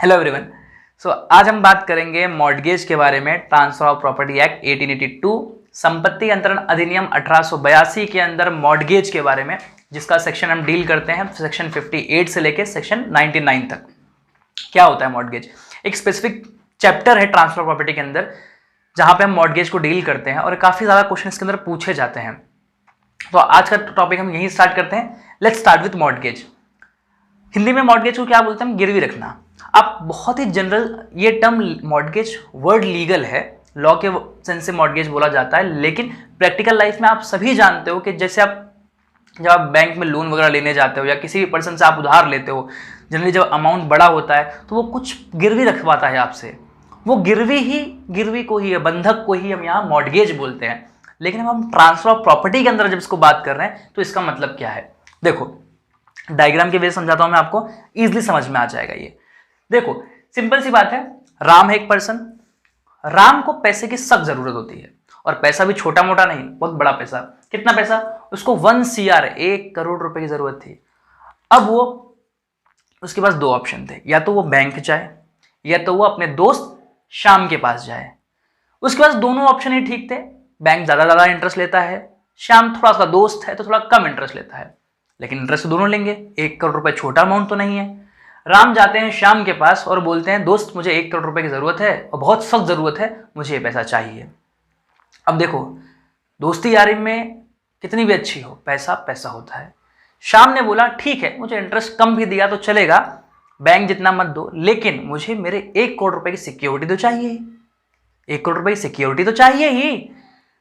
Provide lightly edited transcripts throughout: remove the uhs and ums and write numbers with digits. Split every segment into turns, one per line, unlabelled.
Hello everyone. आज हम बात करेंगे मॉर्टगेज के बारे में। ट्रांसफर ऑफ प्रॉपर्टी एक्ट 1882, संपत्ति अंतरण अधिनियम 1882 के अंदर मॉर्टगेज के बारे में, जिसका सेक्शन हम डील करते हैं सेक्शन 58 से लेके सेक्शन 99 तक। क्या होता है मॉर्टगेज? एक स्पेसिफिक चैप्टर है ट्रांसफर प्रॉपर्टी के अंदर जहां पे हम मॉर्टगेज को डील करते हैं और काफी ज्यादा क्वेश्चन इसके अंदर पूछे जाते हैं। तो आज का टॉपिक हम यहीं स्टार्ट करते हैं। Let's start with mortgage. Hindi में मॉर्टगेज को क्या बोलते हैं? हम गिरवी रखना। आप बहुत ही जनरल ये टर्म मॉर्टगेज वर्ड लीगल है, लॉ के सेंस से मॉर्टगेज बोला जाता है, लेकिन प्रैक्टिकल लाइफ में आप सभी जानते हो कि जैसे आप जब आप बैंक में लोन वगैरह लेने जाते हो या किसी भी पर्सन से आप उधार लेते हो, जनरली जब अमाउंट बड़ा होता है तो वो कुछ गिरवी रखवाता है आपसे। वो गिरवी को ही, बंधक को ही हम यहाँ मॉर्टगेज बोलते हैं। लेकिन हम ट्रांसफर ऑफ प्रॉपर्टी के अंदर जब इसको बात कर रहे हैं तो इसका मतलब क्या है? देखो, डायग्राम के वजह समझाता हूं मैं आपको, इजीली समझ में आ जाएगा ये। देखो, सिंपल सी बात है। राम है एक पर्सन। राम को पैसे की सख्त जरूरत होती है, और पैसा भी छोटा मोटा नहीं, बहुत बड़ा पैसा। कितना पैसा? उसको 1 CR, 1 करोड़ रुपए की जरूरत थी। अब वो, उसके पास दो ऑप्शन थे, या तो वो बैंक जाए या तो वो अपने दोस्त श्याम के पास जाए। उसके पास दोनों ऑप्शन ही ठीक थे। बैंक ज्यादा इंटरेस्ट लेता है, श्याम थोड़ा सा दोस्त है तो थोड़ा कम इंटरेस्ट लेता है, लेकिन इंटरेस्ट दोनों लेंगे। 1 करोड़ रुपए छोटा अमाउंट तो नहीं है। राम जाते हैं श्याम के पास और बोलते हैं, दोस्त मुझे 1 करोड़ रुपए की जरूरत है और बहुत सख्त जरूरत है, मुझे ये पैसा चाहिए। अब देखो, दोस्ती यारी में कितनी भी अच्छी हो, पैसा पैसा होता है। श्याम ने बोला, ठीक है, मुझे इंटरेस्ट कम भी दिया तो चलेगा, बैंक जितना मत दो, लेकिन मुझे मेरे 1 करोड़ रुपए की सिक्योरिटी तो चाहिए ही। 1 करोड़ रुपए की सिक्योरिटी तो चाहिए ही।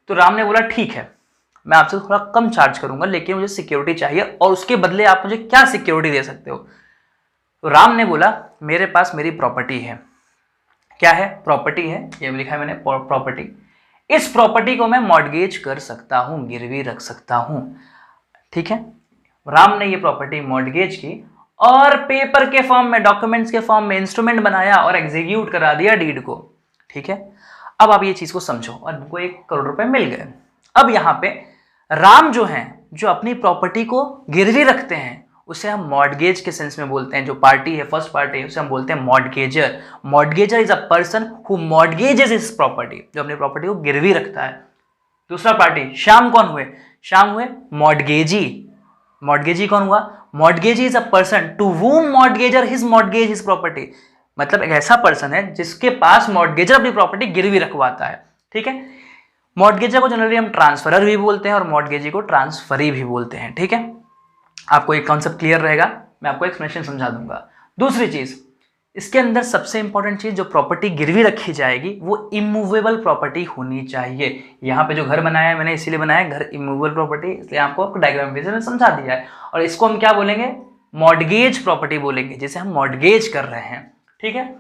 तो राम ने बोला, ठीक है, मैं आपसे थोड़ा कम चार्ज करूंगा, लेकिन मुझे सिक्योरिटी चाहिए, और उसके बदले आप मुझे क्या सिक्योरिटी दे सकते हो? तो राम ने बोला, मेरे पास मेरी प्रॉपर्टी है। क्या है? प्रॉपर्टी है, ये लिखा है मैंने, प्रॉपर्टी। इस प्रॉपर्टी को मैं मॉर्टगेज कर सकता हूं, गिरवी रख सकता हूं। ठीक है, राम ने ये प्रॉपर्टी मॉर्टगेज की और पेपर के फॉर्म में, डॉक्यूमेंट्स के फॉर्म में इंस्ट्रूमेंट बनाया और एग्जीक्यूट करा दिया डीड को। ठीक है, अब आप ये चीज को समझो, और उनको 1 करोड़ रुपए मिल गए। अब यहां पे राम जो हैं, जो अपनी प्रॉपर्टी को गिरवी रखते हैं, उसे हम मॉर्टगेज के सेंस में बोलते हैं। जो पार्टी है, फर्स्ट पार्टी, उसे हम बोलते हैं mortgager. Mortgager is a person who mortgages his property, जो अपनी प्रॉपर्टी को गिरवी रखता है। दूसरा पार्टी, श्याम कौन हुए? श्याम हुए मॉर्टगेजी। मॉर्टगेजी कौन हुआ? Mortgagee is a person to whom mortgager his mortgage his property. मतलब एक ऐसा पर्सन है जिसके पास मॉर्टगेजर अपनी प्रॉपर्टी गिरवी रखवाता है। ठीक है, मॉर्टगेजर को जनरली हम ट्रांसफरर भी बोलते हैं और मॉर्टगेजी को ट्रांसफरी भी बोलते हैं। ठीक है, आपको एक कॉन्सेप्ट क्लियर रहेगा, मैं आपको एक्सप्लेनेशन समझा दूंगा। दूसरी चीज, इसके अंदर सबसे इंपॉर्टेंट चीज, जो प्रॉपर्टी गिरवी रखी जाएगी वो इमूवेबल प्रॉपर्टी होनी चाहिए। यहाँ पे जो घर बनाया है मैंने इसीलिए बनाया है, घर इमूवेबल प्रॉपर्टी, इसलिए आपको डायग्राम बेसिस में समझा दिया है। और इसको हम क्या बोलेंगे? मॉर्टगेज प्रॉपर्टी बोलेंगे, जिसे हम मॉर्टगेज कर रहे हैं। ठीक है,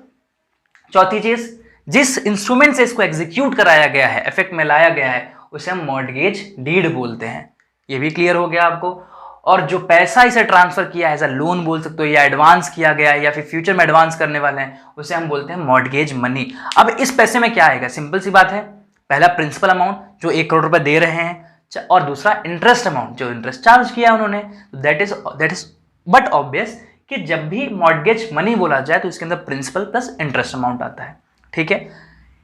चौथी चीज, जिस इंस्ट्रूमेंट से इसको एग्जीक्यूट कराया गया है, इफेक्ट में लाया गया है, उसे हम मॉर्टगेज डीड बोलते हैं। ये भी क्लियर हो गया आपको। और जो पैसा इसे ट्रांसफर किया है, एज अ लोन बोल सकते हो, या एडवांस किया गया है, या फिर फ्यूचर में एडवांस करने वाले हैं, उसे हम बोलते हैं मॉर्टगेज मनी। अब इस पैसे में क्या आएगा? सिंपल सी बात है, पहला प्रिंसिपल अमाउंट जो 1 करोड़ रुपए दे रहे हैं, और दूसरा इंटरेस्ट अमाउंट जो इंटरेस्ट चार्ज किया उन्होंने। दैट इज बट ऑब्वियस कि जब भी मॉर्टगेज मनी बोला जाए तो इसके अंदर प्रिंसिपल प्लस इंटरेस्ट अमाउंट आता है। ठीक है,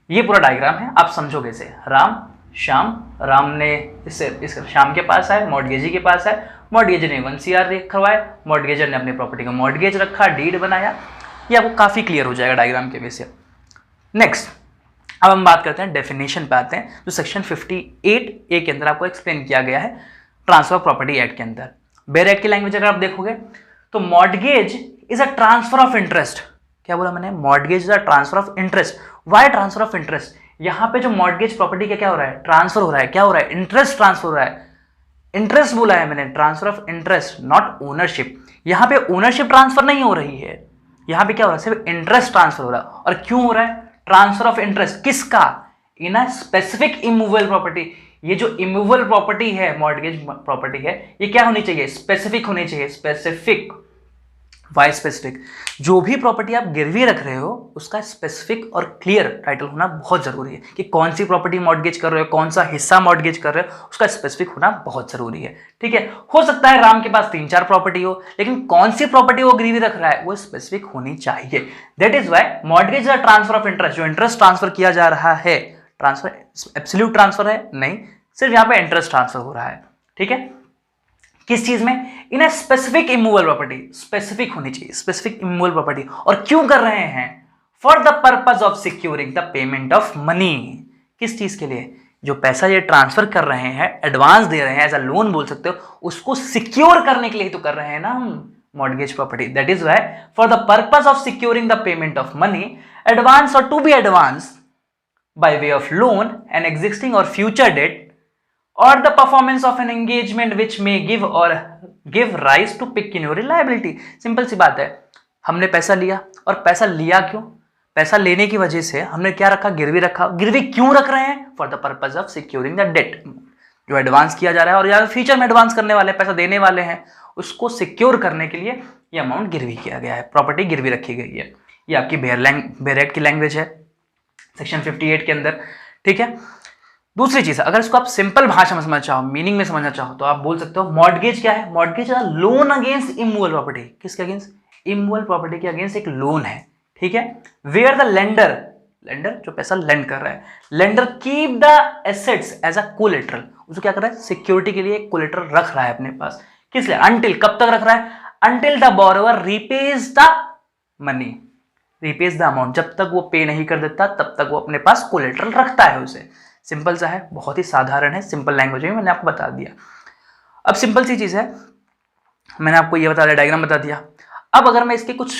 ये पूरा डायग्राम है, आप समझोगे इसे। राम, श्याम, राम ने इस श्याम के पास आए, मॉर्टगेजी के पास आए, मॉर्टगेजर ने 1 CR रखवाए, मॉर्टगेजर ने अपनी प्रॉपर्टी को मॉर्टगेज रखा, डीड बनाया। ये आपको काफी क्लियर हो जाएगा डायग्राम के बेस से। नेक्स्ट, अब हम बात करते हैं, डेफिनेशन पे आते हैं, जो सेक्शन 58A के अंदर आपको एक्सप्लेन किया गया है ट्रांसफर प्रॉपर्टी एक्ट के अंदर। बेयर एक्ट की लैंग्वेज अगर आप देखोगे तो mortgage is a transfer of interest. क्या बोला मैंने? Mortgage is a transfer of interest. Why transfer of interest? यहां पे जो मॉर्टगेज प्रॉपर्टी का क्या हो रहा है? ट्रांसफर हो रहा है। क्या हो रहा है? इंटरेस्ट ट्रांसफर हो रहा है। इंटरेस्ट बोला है मैंने, transfer of interest, not ownership. यहां पे ओनरशिप ट्रांसफर नहीं हो रही है, यहां पे क्या हो रहा है? सिर्फ इंटरेस्ट ट्रांसफर हो रहा है। और क्यों हो रहा है? ट्रांसफर ऑफ इंटरेस्ट किसका? इन अ स्पेसिफिक इमूवेबल प्रॉपर्टी। ये जो इमूवेबल प्रॉपर्टी है, मॉर्टगेज प्रॉपर्टी है, ये क्या होनी चाहिए? स्पेसिफिक होनी चाहिए। स्पेसिफिक वाई स्पेसिफिक, जो भी प्रॉपर्टी आप गिरवी रख रहे हो उसका स्पेसिफिक और क्लियर टाइटल होना बहुत जरूरी है कि कौन सी प्रॉपर्टी मॉर्गेज कर रहे हो, कौन सा हिस्सा मॉर्गेज कर रहे हो, उसका स्पेसिफिक होना बहुत जरूरी है। ठीक है, हो सकता है राम के पास 3-4 प्रॉपर्टी हो, लेकिन कौन सी प्रॉपर्टी वो गिरवी रख रहा है वो स्पेसिफिक होनी चाहिए। दैट इज वाई मॉर्गेज या ट्रांसफर ऑफ इंटरेस्ट, जो इंटरेस्ट ट्रांसफर किया जा रहा है, ट्रांसफर एब्सोल्यूट ट्रांसफर है नहीं, सिर्फ यहां पे इंटरेस्ट ट्रांसफर हो रहा है। ठीक है, किस चीज में? In a specific immovable property, specific होनी चाहिए स्पेसिफिक इमूवेबल प्रॉपर्टी। और क्यों कर रहे हैं? For the purpose of securing the payment of money. किस चीज के लिए? जो पैसा ये ट्रांसफर कर रहे हैं, एडवांस दे रहे हैं, एज अ लोन बोल सकते हो, उसको सिक्योर करने के लिए तो कर रहे हैं ना हम mortgage property. That is why for the purpose of securing the payment of money, advance or to be advance by way of loan an existing or future debt or the performance of an engagement which may give rise to pecuniary liability। Simple सी बात है, हमने पैसा लिया, और पैसा लिया क्यों? पैसा लेने की वजह से हमने क्या रखा? गिरवी रखा। गिरवी क्यों रख रहे हैं? For the purpose of securing the debt, जो एडवांस किया जा रहा है और या फ्यूचर में एडवांस करने वाले पैसा देने वाले हैं, उसको सिक्योर करने के लिए ये अमाउंट गिरवी किया गया है, प्रॉपर्टी गिरवी रखी गई है। ये आपकी बेयर एक्ट की लैंग्वेज है सेक्शन 58 के अंदर। ठीक है, दूसरी चीज, अगर इसको आप सिंपल भाषा में समझना चाहो, मीनिंग में समझना चाहो, तो आप बोल सकते हो मॉर्गेज क्या है? मॉर्गेज है लोन अगेंस्ट इमूवेबल प्रॉपर्टी। किसके अगेंस्ट? इमूवेबल प्रॉपर्टी के अगेंस्ट एक लोन है। ठीक है, वेयर द लेंडर जो पैसा लेंड कर रहा है, lender keep the assets as a collateral, उसको क्या कर रहा है? सिक्योरिटी के लिए कोलेटरल रख रहा है अपने पास। किस लिए? अंटिल, कब तक रख रहा है? Until the borrower रीपेज the money, रीपेज the amount, जब तक वो पे नहीं कर देता तब तक वो अपने पास कोलेटरल रखता है उसे। सिंपल सा है, बहुत ही साधारण है, सिंपल लैंग्वेज में मैंने आपको बता दिया। अब सिंपल सी चीज है, मैंने आपको ये बता दिया, डायग्राम बता दिया। अब अगर मैं इसके कुछ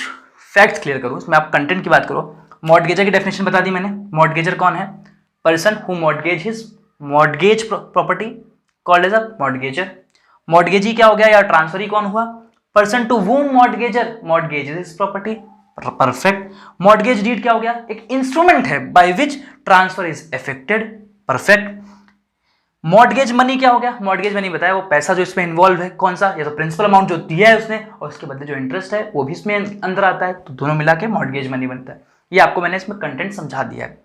फैक्ट्स क्लियर करूं, इसमें आप कंटेंट की बात करो, मॉर्गेजर की डेफिनेशन बता दी मैंने। मॉर्गेजर कौन है? Person who mortgage property called as a mortgager. Mortgagee क्या हो गया? या ट्रांसफरी कौन हुआ? Person to whom mortgager mortgages his property. Perfect. Mortgage deed क्या हो गया? एक इंस्ट्रूमेंट है by which transfer is effected. Perfect. Mortgage money क्या हो गया? मॉर्गेज मनी बताया, वो पैसा जो इसमें इन्वॉल्व है, कौन सा? या तो प्रिंसिपल अमाउंट जो दिया है उसने, और उसके बदले जो इंटरेस्ट है वो भी इसमें अंदर आता है, तो दोनों मिला के मॉर्गेज मनी बनता है। ये आपको मैंने इसमें कंटेंट समझा दिया है।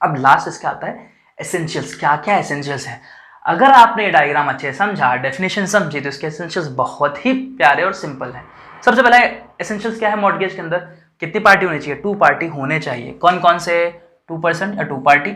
अब लास्ट इसका आता है एसेंशियल्स। क्या क्या एसेंशियल्स है? अगर आपने डायग्राम अच्छे समझा, डेफिनेशन समझी, तो इसके एसेंशियल्स बहुत ही प्यारे और सिंपल है। सबसे पहला एसेंशियल्स क्या है मॉर्गेज के अंदर? कितनी पार्टी होनी चाहिए? 2 पार्टी होने चाहिए। कौन कौन से? 2% या 2 पार्टी।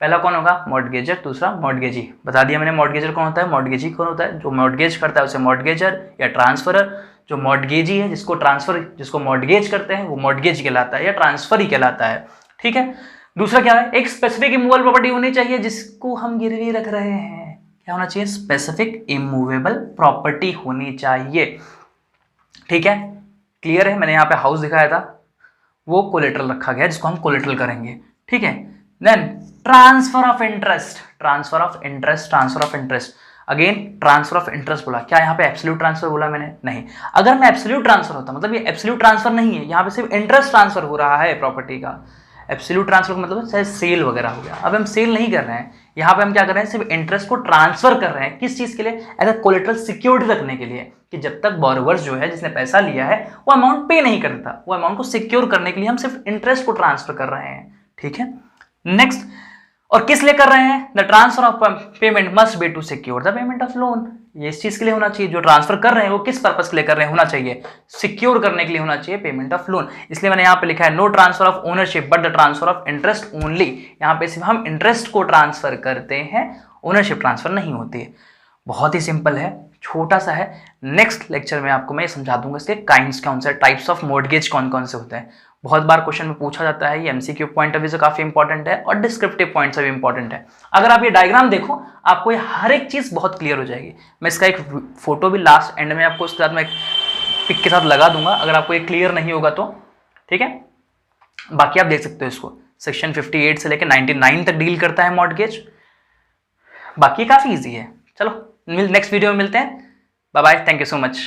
पहला कौन होगा? मॉर्गेजर, दूसरा मॉर्गेजी। बता दिया मैंने मॉर्गेजर कौन होता है, मॉर्गेजी कौन होता है? जो मॉर्गेज करता है उसे मॉर्गेजर या ट्रांसफरर। जो मॉर्गेजी है, जिसको मॉर्गेज करते हैं, वो मॉर्गेज कहलाता है या ट्रांसफर ही कहलाता है। ठीक है। दूसरा क्या है? एक स्पेसिफिक इमूवेबल प्रॉपर्टी होनी चाहिए जिसको हम गिरवी रख रहे हैं। क्या होना चाहिए? स्पेसिफिक इमूवेबल प्रॉपर्टी होनी चाहिए। ठीक है, क्लियर है? मैंने यहाँ पे हाउस दिखाया था, वो कोलेटरल रखा गया जिसको हम कोलेटरल करेंगे। ठीक है। Then transfer of interest. Again transfer of interest बोला, क्या यहाँ पे एब्सोल्यूट ट्रांसफर बोला मैंने? नहीं। अगर मैं एब्सोल्यूट ट्रांसफर होता, मतलब ये एब्सोल्यूट ट्रांसफर नहीं है, यहाँ पे सिर्फ इंटरेस्ट ट्रांसफर हो रहा है प्रॉपर्टी का। एब्सोल्यूट ट्रांसफर का मतलब चाहे सेल वगैरह हो गया। अब हम सेल नहीं कर रहे हैं, यहाँ पे हम क्या कर रहे हैं? सिर्फ इंटरेस्ट को ट्रांसफर कर रहे हैं। किस चीज के लिए? एज अ कोलेटरल सिक्योरिटी रखने के लिए, कि जब तक बोरोवर्स जो है, जिसने पैसा लिया है, वो अमाउंट पे नहीं करता, वो अमाउंट को सिक्योर करने के लिए हम सिर्फ इंटरेस्ट को ट्रांसफर कर रहे हैं। ठीक है। नेक्स्ट, और किस लिए कर रहे हैं? The transfer of payment must be to secure the payment of loan. ये इस चीज के लिए होना चाहिए, जो ट्रांसफर कर रहे हैं वो किस पर्पस के लिए कर रहे हैं? होना चाहिए सिक्योर करने के लिए होना चाहिए पेमेंट ऑफ लोन। इसलिए मैंने यहाँ पे लिखा है no transfer of ownership but the transfer of interest only. यहाँ पे सिर्फ हम इंटरेस्ट को ट्रांसफर करते हैं, ओनरशिप ट्रांसफर नहीं होती है। बहुत ही सिंपल है, छोटा सा है। नेक्स्ट लेक्चर में आपको मैं समझा दूंगा इसके काइंड्स कौन से, टाइप्स ऑफ मॉर्गेज कौन कौन से होते हैं। बहुत बार क्वेश्चन में पूछा जाता है, ये एमसीक्यू पॉइंट ऑफ व्यू से काफी इंपॉर्टेंट है और डिस्क्रिप्टिव पॉइंट से भी इंपॉर्टेंट है। अगर आप ये डायग्राम देखो, आपको ये हर एक चीज बहुत क्लियर हो जाएगी। मैं इसका एक फोटो भी लास्ट एंड में आपको उसके साथ मैं पिक के साथ लगा दूंगा, अगर आपको ये क्लियर नहीं होगा तो। ठीक है, बाकी आप देख सकते हो इसको। सेक्शन 58 से लेकर 99 तक डील करता है मॉर्गेज। बाकी काफी ईजी है। चलो नेक्स्ट वीडियो में मिलते हैं। Bye bye, thank you so much.